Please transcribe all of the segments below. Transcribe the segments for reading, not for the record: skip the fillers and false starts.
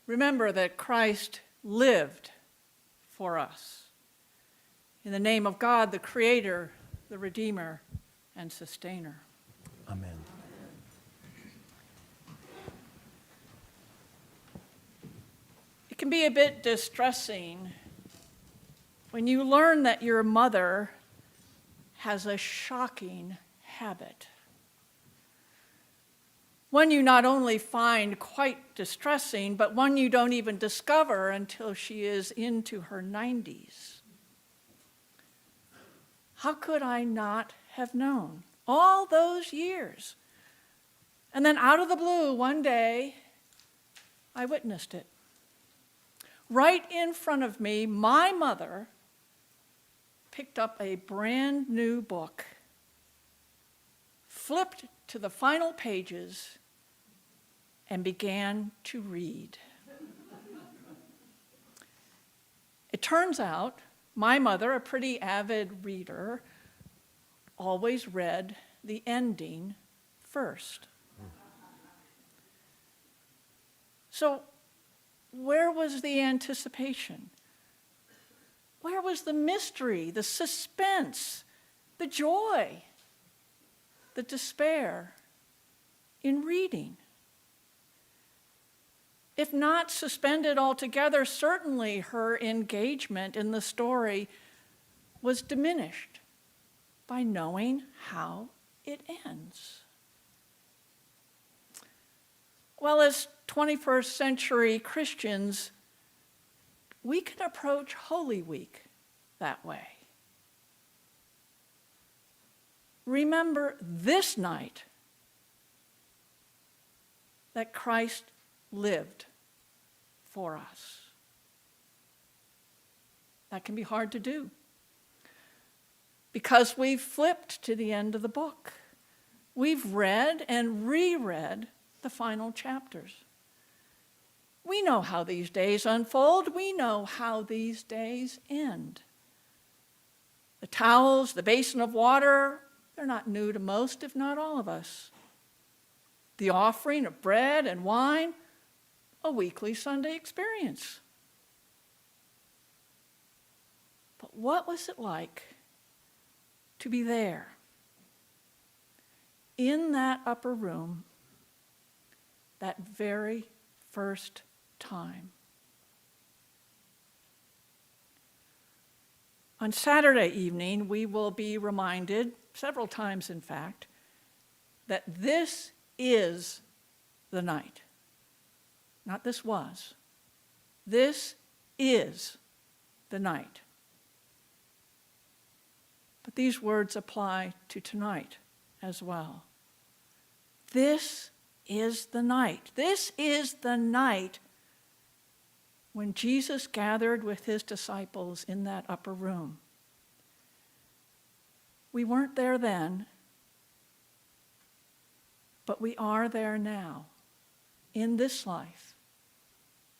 remember that Christ lived for us. In the name of God, the Creator, the Redeemer, and Sustainer. Amen. It can be a bit distressing when you learn that your mother has a shocking habit. One you not only find quite distressing, but one you don't even discover until she is into her 90s. How could I not have known all those years? And then out of the blue, one day, I witnessed it. Right in front of me, my mother picked up a brand new book, flipped to the final pages, and began to read. It turns out my mother, a pretty avid reader, always read the ending first. So where was the anticipation? Where was the mystery, the suspense, the joy, the despair in reading? If not suspended altogether, certainly her engagement in the story was diminished by knowing how it ends. Well, as 21st century Christians, we can approach Holy Week that way. Remember this night that Christ lived for us. That can be hard to do because we've flipped to the end of the book. We've read and reread the final chapters. We know how these days unfold. We know how these days end. The towels, the basin of water, they're not new to most, if not all of us. The offering of bread and wine, a weekly Sunday experience. But what was it like to be there in that upper room that very first time? On Saturday evening, we will be reminded, several times in fact, that this is the night. Not this was. This is the night. But these words apply to tonight as well. This is the night. This is the night when Jesus gathered with his disciples in that upper room. We weren't there then, but we are there now, in this life,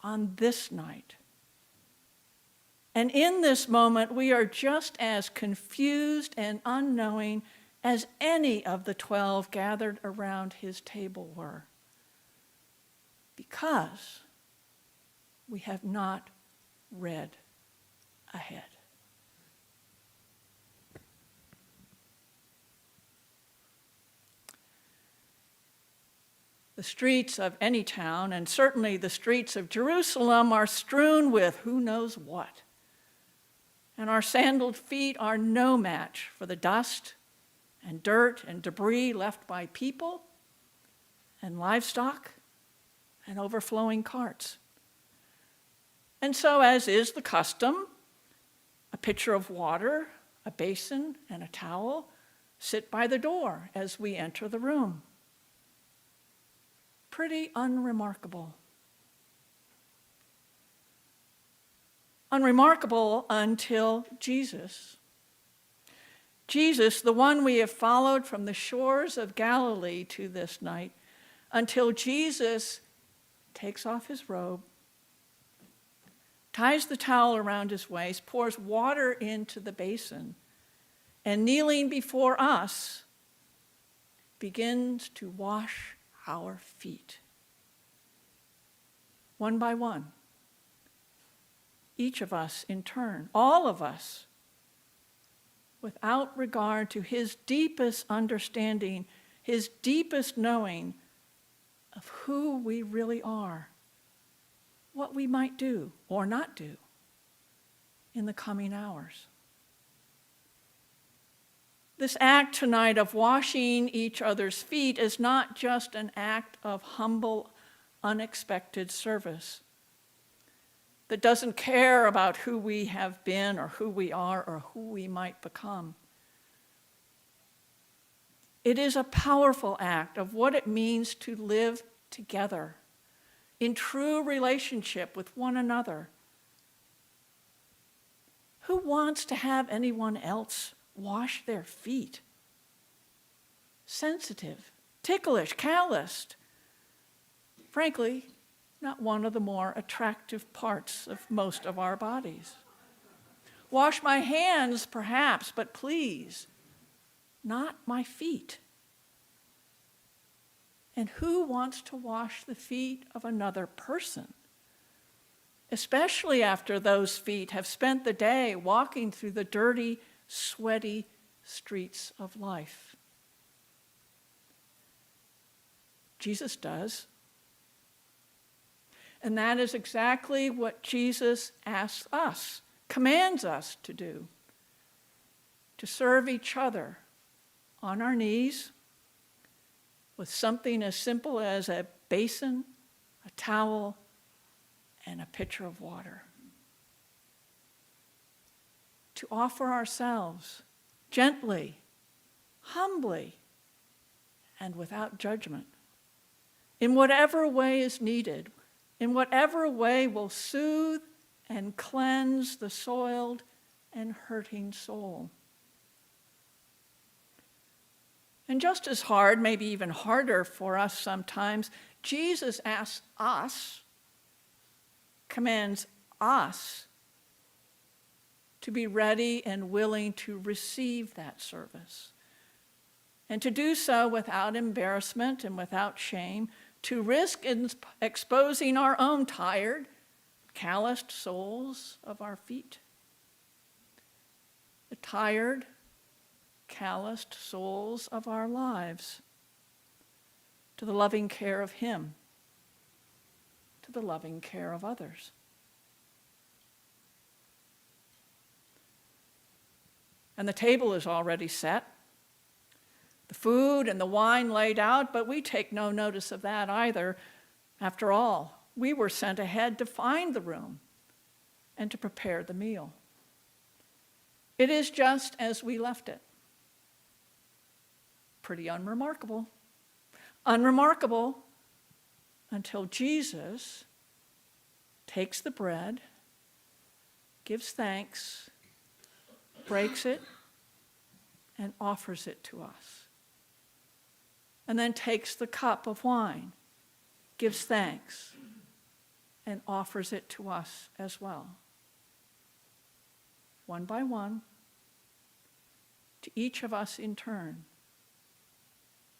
on this night. And in this moment, we are just as confused and unknowing as any of the 12 gathered around his table were, because we have not read ahead. The streets of any town, and certainly the streets of Jerusalem, are strewn with who knows what. And our sandaled feet are no match for the dust and dirt and debris left by people and livestock and overflowing carts. And so, as is the custom, a pitcher of water, a basin, and a towel sit by the door as we enter the room. Pretty unremarkable. Unremarkable until Jesus. Jesus, the one we have followed from the shores of Galilee to this night, until Jesus takes off his robe, ties the towel around his waist, pours water into the basin, and kneeling before us, begins to wash our feet. one by one. Each of us in turn, all of us, without regard to his deepest understanding, his deepest knowing of who we really are, what we might do or not do in the coming hours. This act tonight of washing each other's feet is not just an act of humble, unexpected service that doesn't care about who we have been or who we are or who we might become. It is a powerful act of what it means to live together in true relationship with one another. Who wants to have anyone else wash their feet? Sensitive, ticklish, calloused. Frankly, not one of the more attractive parts of most of our bodies. Wash my hands, perhaps, but please, not my feet. And who wants to wash the feet of another person, especially after those feet have spent the day walking through the dirty, sweaty streets of life? Jesus does. And that is exactly what Jesus asks us, commands us to do, to serve each other on our knees with something as simple as a basin, a towel, and a pitcher of water. To offer ourselves gently, humbly, and without judgment, in whatever way is needed, in whatever way will soothe and cleanse the soiled and hurting soul. And just as hard, maybe even harder for us sometimes, Jesus asks us, commands us to be ready and willing to receive that service. And to do so without embarrassment and without shame, to risk exposing our own tired, calloused soles of our feet. The tired, calloused souls of our lives to the loving care of Him, to the loving care of others. And the table is already set, the food and the wine laid out, but we take no notice of that either. After all, we were sent ahead to find the room and to prepare the meal. It is just as we left it. Pretty unremarkable. Unremarkable until Jesus takes the bread, gives thanks, breaks it, and offers it to us. And then takes the cup of wine, gives thanks, and offers it to us as well. One by one, to each of us in turn.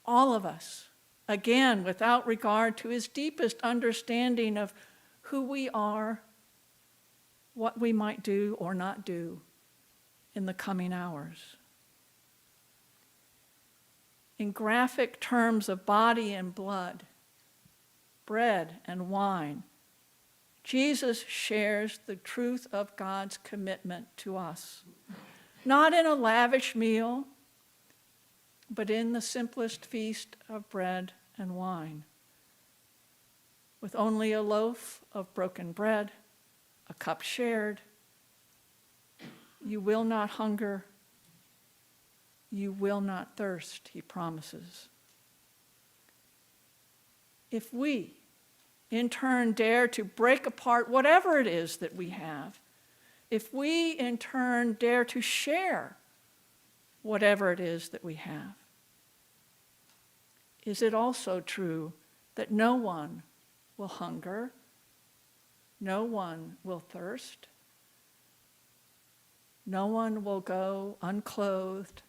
All of us, again, without regard to his deepest understanding of who we are, what we might do or not do in the coming hours. In graphic terms of body and blood, bread and wine, Jesus shares the truth of God's commitment to us, not in a lavish meal, but in the simplest feast of bread and wine, with only a loaf of broken bread, a cup shared. You will not hunger, you will not thirst, he promises. If we, in turn, dare to break apart whatever it is that we have, if we, in turn, dare to share whatever it is that we have, is it also true that no one will hunger, no one will thirst, no one will go unclothed,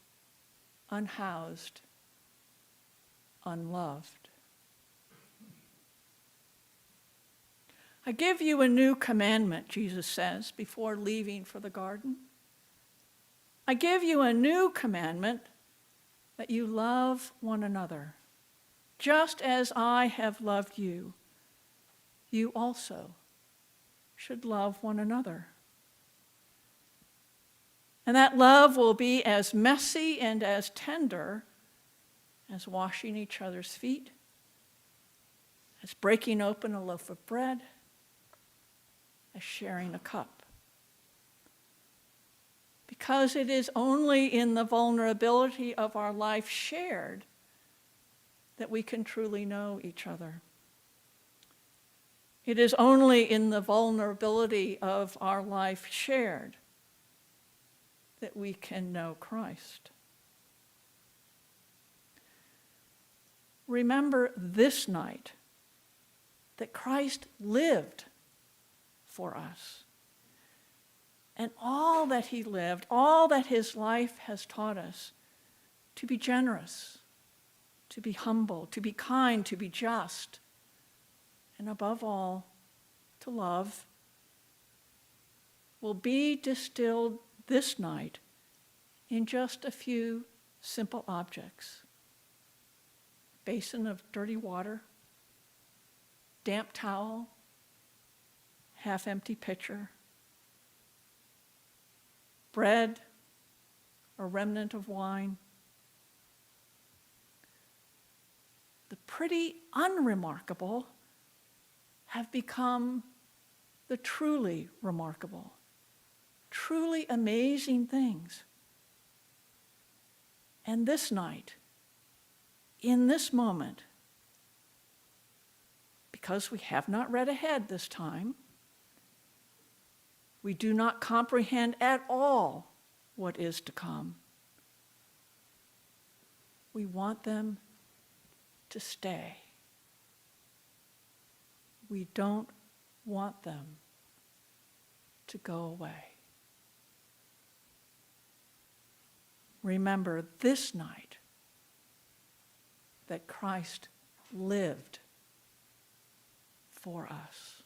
unhoused, unloved? I give you a new commandment, Jesus says, before leaving for the garden. I give you a new commandment, that you love one another. Just as I have loved you, you also should love one another. And that love will be as messy and as tender as washing each other's feet, as breaking open a loaf of bread, as sharing a cup. Because it is only in the vulnerability of our life shared that we can truly know each other. It is only in the vulnerability of our life shared that we can know Christ. Remember this night that Christ lived for us. And all that he lived, all that his life has taught us, to be generous, to be humble, to be kind, to be just, and above all, to love, will be distilled this night in just a few simple objects. Basin of dirty water, damp towel, half-empty pitcher, bread, a remnant of wine. The pretty unremarkable have become the truly remarkable, truly amazing things. And this night, in this moment, because we have not read ahead this time, we do not comprehend at all what is to come. We want them to stay. We don't want them to go away. Remember this night that Christ lived for us.